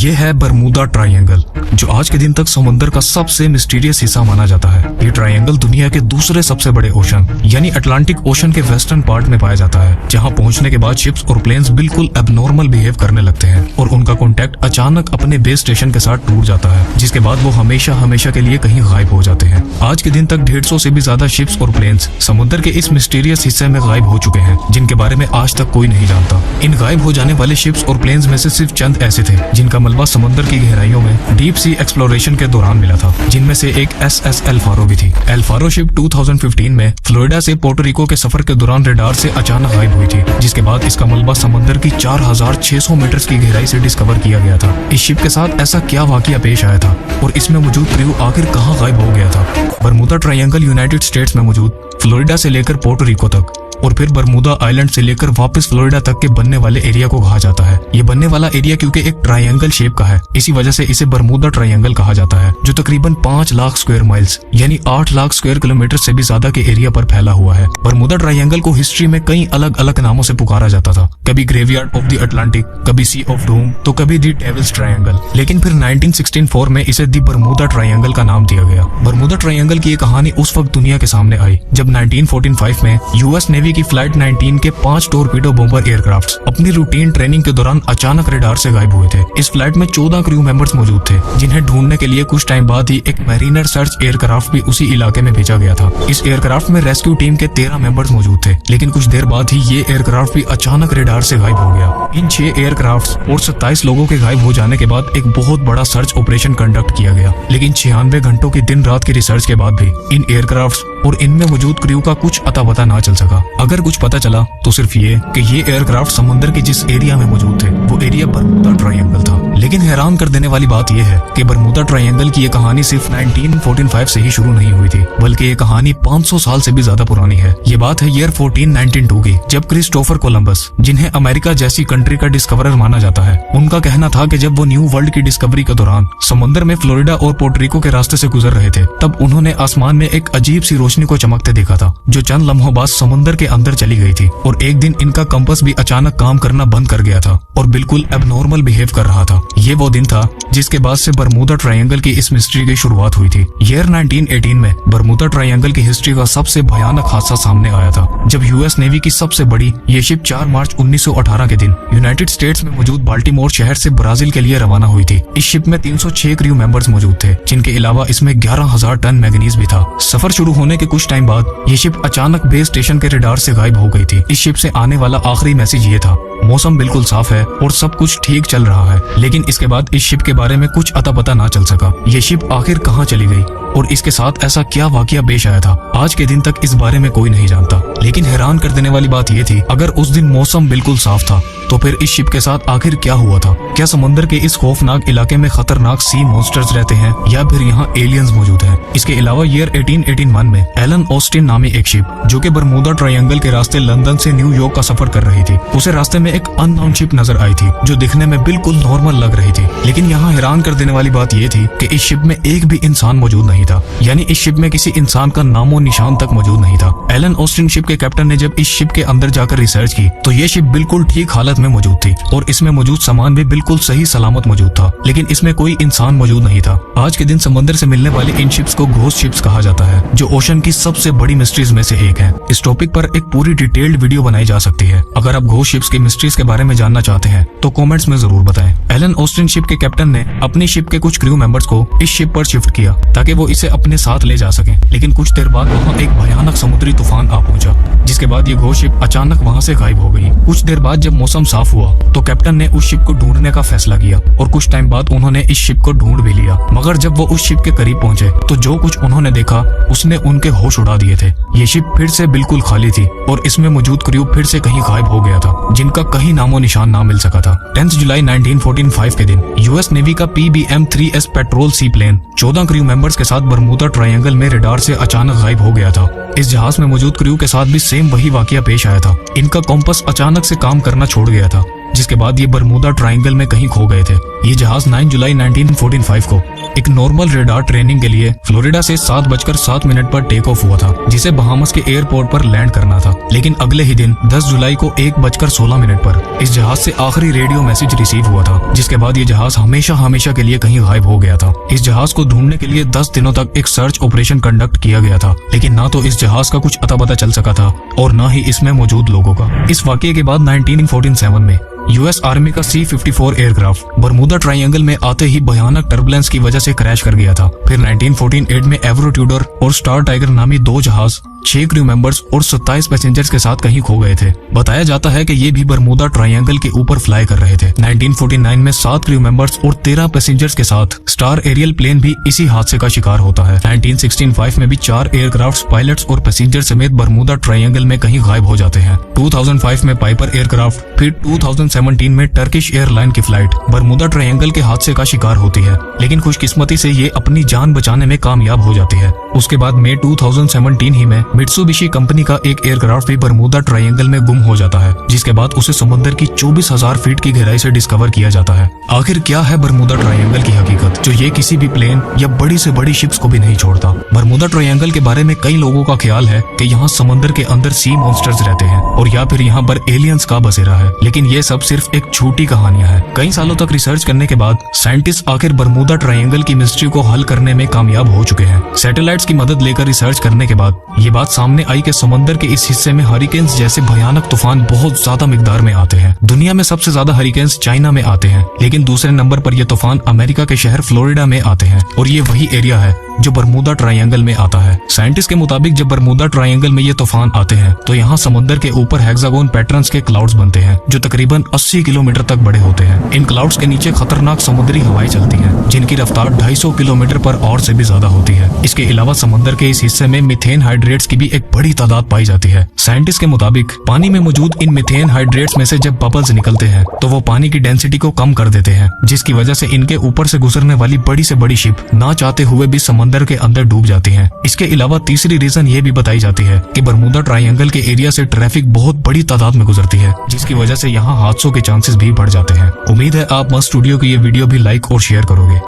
ये है Bermuda triangle, जो आज के दिन तक समुद्र का सबसे मिस्टीरियस हिस्सा माना जाता है। ये ट्रायंगल दुनिया के दूसरे सबसे बड़े ओशन यानी अटलांटिक ओशन के वेस्टर्न पार्ट में पाया जाता है, जहां पहुंचने के बाद शिप्स और प्लेन्स बिल्कुल एबनॉर्मल बिहेव करने लगते हैं और उनका कॉन्टैक्ट अचानक अपने बेस स्टेशन के साथ टूट जाता है, जिसके बाद वो हमेशा हमेशा के लिए कहीं गायब हो जाते हैं। आज के दिन तक 150 से भी ज्यादा शिप्स और प्लेन्स समुद्र के इस मिस्टीरियस हिस्से में गायब हो चुके हैं, जिनके बारे में आज तक कोई नहीं जानता। इन गायब हो जाने वाले शिप्स और प्लेन्स में से सिर्फ चंद ऐसे थे जिनका मलबा समुद्र की गहराइयों में डीप सी एक्सप्लोरेशन के दौरान मिला था, जिनमें से एक SS एल फारो भी थी। एल फारो शिप 2015 में फ्लोरिडा से पोर्टो रिको के सफर के दौरान रडार से अचानक गायब हुई थी, जिसके बाद इसका मलबा समुद्र की 4600 मीटर की गहराई से डिस्कवर किया गया था। इस शिप के साथ ऐसा क्या वाकया पेश आया था और इसमें मौजूद क्रू आखिर कहां गायब हो गया था? बरमूदा ट्रायंगल यूनाइटेड स्टेट्स में मौजूद फ्लोरिडा से लेकर पोर्टो रिको तक और फिर बरमूदा आइलैंड से लेकर वापस फ्लोरिडा तक के बनने वाले एरिया को कहा जाता है। ये बनने वाला एरिया क्योंकि एक ट्रायंगल शेप का है, इसी वजह से इसे बरमूदा ट्रायंगल कहा जाता है, जो तकरीबन 5 लाख स्क्वायर माइल्स यानी 8 लाख स्क्वायर किलोमीटर से भी ज्यादा के एरिया पर फैला हुआ है। बरमूदा ट्रायंगल को हिस्ट्री में कई अलग अलग नामों से पुकारा जाता था, कभी ग्रेवयार्ड ऑफ द अटलांटिक, कभी सी ऑफ डूम, तो कभी द डेविल्स ट्रायंगल। लेकिन फिर 1964 में इसे द बरमूदा ट्रायंगल का नाम दिया गया। बरमूदा ट्रायंगल की ये कहानी उस वक्त दुनिया के सामने आई जब 1945 में यूएस नेवी की फ्लाइट 19 के 5 टोरपीडो बॉम्बर एयरक्राफ्ट्स अपनी रूटीन ट्रेनिंग के दौरान अचानक रडार से गायब हुए थे। इस फ्लाइट में 14 क्रू मेंबर्स मौजूद थे, जिन्हें ढूंढने के लिए कुछ टाइम बाद ही एक मैरीनर सर्च एयरक्राफ्ट भी उसी इलाके में भेजा गया था। इस एयरक्राफ्ट में रेस्क्यू टीम के 13 मेंबर्स मौजूद थे, लेकिन कुछ देर बाद ही ये एयरक्राफ्ट भी अचानक रडार से गायब हो गया। इन 6 एयरक्राफ्ट और 27 लोगों के गायब हो जाने के बाद एक बहुत बड़ा सर्च ऑपरेशन कंडक्ट किया गया, लेकिन 96 घंटों की दिन रात की रिसर्च के बाद भी इन एयरक्राफ्ट और इनमें मौजूद क्रू का कुछ अता पता ना चल सका। अगर कुछ पता चला तो सिर्फ ये कि ये एयरक्राफ्ट समुद्र के जिस एरिया में मौजूद थे वो एरिया बरमूदा ट्रायंगल था। लेकिन हैरान कर देने वाली बात यह है कि बरमूदा ट्रायंगल की ये कहानी सिर्फ 1945 से ही शुरू नहीं हुई थी, बल्कि ये कहानी 500 साल से भी ज्यादा पुरानी है। ये बात है ईयर 1492 की, जब क्रिस्टोफर कोलंबस, जिन्हें अमेरिका जैसी कंट्री का डिस्कवरर माना जाता है, उनका कहना था कि जब वो न्यू वर्ल्ड की डिस्कवरी के दौरान समुद्र में फ्लोरिडा और पोर्टो रिको के रास्ते से गुजर रहे थे, तब उन्होंने आसमान में एक अजीब सी रोशनी को चमकते देखा था, जो चंद लम्हों बाद समुद्र के अंदर चली गई थी। और एक दिन इनका कंपास भी अचानक काम करना बंद कर गया था और बिल्कुल एबनॉर्मल बिहेव कर रहा था। ये वो दिन था जिसके बाद से बरमूदा ट्रायंगल की इस मिस्ट्री की शुरुआत हुई थी। ईयर 1918 में बरमूदा ट्रायंगल की हिस्ट्री का सबसे भयानक हादसा सामने आया था, जब यूएस नेवी की सबसे बड़ी ये शिप 4 मार्च 1918 के दिन यूनाइटेड स्टेट्स में मौजूद बाल्टीमोर शहर से ब्राजील के लिए रवाना हुई थी। इस शिप में 306 क्रू मेंबर्स मौजूद थे, जिनके अलावा इसमें 11,000 टन मैग्नीज भी था। सफर शुरू होने के कुछ टाइम बाद ये शिप अचानक बेस स्टेशन के रडार से गायब हो गई थी। इस शिप से आने वाला आखिरी मैसेज ये था, मौसम बिल्कुल साफ है और सब कुछ ठीक चल रहा है। लेकिन इसके बाद इस शिप के बारे में कुछ अता पता ना चल सका। ये शिप आखिर कहाँ चली गई और इसके साथ ऐसा क्या वाकया पेश आया था, आज के दिन तक इस बारे में कोई नहीं जानता। लेकिन हैरान कर देने वाली बात यह थी, अगर उस दिन मौसम बिल्कुल साफ था तो फिर इस शिप के साथ आखिर क्या हुआ था? क्या समुद्र के इस खौफनाक इलाके में खतरनाक सी मॉन्स्टर्स रहते हैं या फिर यहाँ एलियंस मौजूद हैं? इसके अलावा ईयर 1881 में एलन ऑस्टिन नामी एक शिप, जो कि बरमूदा ट्रायंगल के रास्ते लंदन से न्यूयॉर्क का सफर कर रही थी, उसे रास्ते में एक अननोन शिप नजर आई थी, जो दिखने में बिल्कुल नॉर्मल लग रही थी। लेकिन यहाँ हैरान कर देने वाली बात यह थी कि इस शिप में एक भी इंसान मौजूद नहीं था, यानी इस शिप में किसी इंसान का नामो निशान तक मौजूद नहीं था। एलन ऑस्टिन शिप के कैप्टन ने जब इस शिप के अंदर जाकर रिसर्च की तो ये शिप बिल्कुल ठीक हालत में मौजूद थी और इसमें मौजूद सामान भी बिल्कुल सही सलामत मौजूद था, लेकिन इसमें कोई इंसान मौजूद नहीं था। आज के दिन समुद्र से मिलने वाली इन शिप्स को घोस्ट शिप्स कहा जाता है, जो ओशन की सबसे बड़ी मिस्ट्रीज में से एक है। इस टॉपिक पर एक पूरी डिटेल्ड वीडियो बनाई जा सकती है। अगर आप घोस्ट शिप्स की मिस्ट्रीज के बारे में जानना चाहते हैं तो कमेंट्स में जरूर बताएं। एलन ऑस्टिन शिप के कैप्टन ने अपनी शिप के कुछ क्रू मेंबर्स को इस शिप पर शिफ्ट किया ताकि वो इसे अपने साथ ले जा सकें, लेकिन कुछ देर बाद वहाँ एक भयानक समुद्री तूफान आ पहुंचा, जिसके बाद ये घोस्ट शिप अचानक वहाँ से गायब हो गई। कुछ देर बाद जब मौसम साफ हुआ तो कैप्टन ने उस शिप को ढूंढने का फैसला किया और कुछ टाइम बाद उन्होंने इस शिप को ढूंढ भी लिया। मगर जब वो उस शिप के करीब पहुंचे तो जो कुछ उन्होंने देखा उसने उनके होश उड़ा दिए थे। ये शिप फिर से बिल्कुल खाली थी और इसमें मौजूद क्रू फिर से कहीं गायब हो गया था, जिनका कहीं नामो निशान ना मिल सका था। 10 जुलाई 1945 के दिन यूएस नेवी का PBM-3S patrol sea plane 14 crew members के साथ बरमूदा ट्रायंगल में रडार से अचानक गायब हो गया था। इस जहाज में मौजूद क्रू के साथ भी सेम वही वाकया पेश आया था। इनका कॉम्पास अचानक से काम करना छोड़ गया था, जिसके बाद ये बरमूदा ट्रायंगल में कहीं खो गए थे ये जहाज 9 जुलाई 1945 को एक नॉर्मल रेडार ट्रेनिंग के लिए फ्लोरिडा से 7:07 पर टेक ऑफ हुआ था, जिसे बहामस के एयरपोर्ट पर लैंड करना था। लेकिन अगले ही दिन 10 जुलाई को 1:16 पर इस जहाज से आखिरी रेडियो मैसेज रिसीव हुआ था, जिसके बाद ये जहाज हमेशा हमेशा के लिए कहीं गायब हो गया था। इस जहाज को ढूंढने के लिए 10 दिनों तक एक सर्च ऑपरेशन कंडक्ट किया गया था, लेकिन ना तो इस जहाज का कुछ अता पता चल सका था और ना ही इसमें मौजूद लोगों का। इस वाकये के बाद 1947 में यूएस आर्मी का C-54 एयरक्राफ्ट बरमूदा ट्रायंगल में आते ही भयानक टर्बुलेंस की वजह से क्रैश कर गया था। फिर 1948 में एवरो ट्यूडर और स्टार टाइगर नामी 2 जहाज 6 क्रू मेंबर्स और 27 पैसेंजर्स के साथ कहीं खो गए थे। बताया जाता है कि ये भी बरमूदा ट्रायंगल के ऊपर फ्लाई कर रहे थे। 1949 में 7 क्रू मेंबर्स और 13 पैसेंजर्स के साथ स्टार एरियल प्लेन भी इसी हादसे का शिकार होता है। 1965 में भी 4 एयरक्राफ्ट पायलट्स और पैसेंजर समेत बरमूदा ट्रायंगल में कहीं गायब हो जाते हैं। 2005 में पाइपर एयरक्राफ्ट, फिर 2017 में टर्किश एयरलाइन की फ्लाइट बरमूदा ट्रायंगल के हादसे का शिकार होती है, लेकिन खुशकिस्मती से ये अपनी जान बचाने में कामयाब हो जाती है। उसके बाद मई 2017 ही में मित्सुबिशी कंपनी का एक एयरक्राफ्ट भी बरमूदा ट्रायंगल में गुम हो जाता है, जिसके बाद उसे समुद्र की 24,000 फीट की गहराई से डिस्कवर किया जाता है। आखिर क्या है बरमूदा ट्रायंगल की हकीकत, जो ये किसी भी प्लेन या बड़ी से बड़ी शिप्स को भी नहीं छोड़ता? बरमूदा ट्रायंगल के बारे में कई लोगों का ख्याल है कि यहाँ समुद्र के अंदर सी मॉन्स्टर्स रहते हैं और या फिर यहाँ पर एलियंस का बसेरा है, लेकिन ये सब सिर्फ एक झूठी कहानियां हैं। कई सालों तक रिसर्च करने के बाद साइंटिस्ट आखिर बरमूदा ट्रायंगल की मिस्ट्री को हल करने में कामयाब हो चुके हैं। सैटेलाइट्स की मदद लेकर रिसर्च करने के बाद ये बात सामने आई कि समुद्र के इस हिस्से में हरिकेन्स जैसे भयानक तूफान बहुत ज्यादा मिकदार में आते हैं। दुनिया में सबसे ज्यादा हरिकेन्स चाइना में आते हैं, लेकिन दूसरे नंबर पर ये तूफान अमेरिका के शहर फ्लोरिडा में आते हैं और ये वही एरिया है जो बरमूदा ट्रायंगल में आता है। साइंटिस्ट के मुताबिक जब बरमूदा ट्रायंगल में ये तूफान आते हैं तो यहाँ समुद्र के ऊपर हेक्सागोन पैटर्न्स के क्लाउड्स बनते हैं, जो तकरीबन 80 किलोमीटर तक बड़े होते हैं। इन क्लाउड्स के नीचे खतरनाक समुद्री हवाएं चलती हैं, जिनकी रफ्तार 250 किलोमीटर पर आवर से भी ज्यादा होती है। इसके अलावा समुद्र के इस हिस्से में मीथेन हाइड्रेट्स की भी एक बड़ी तादाद पाई जाती है। साइंटिस्ट के मुताबिक पानी में मौजूद इन मीथेन हाइड्रेट्स में से जब बबल्स निकलते हैं तो वो पानी की डेंसिटी को कम कर देते हैं, जिसकी वजह से इनके ऊपर से गुजरने वाली बड़ी से बड़ी शिप ना चाहते हुए भी समंदर के अंदर डूब जाती हैं। इसके अलावा तीसरी रीजन ये भी बताई जाती है कि बरमूदा ट्रायंगल के एरिया से ट्रैफिक बहुत बड़ी तादाद में गुजरती है, जिसकी वजह से यहाँ हादसों के चांसेस भी बढ़ जाते हैं। उम्मीद है आप मस्त स्टूडियो की ये वीडियो भी लाइक और शेयर करोगे।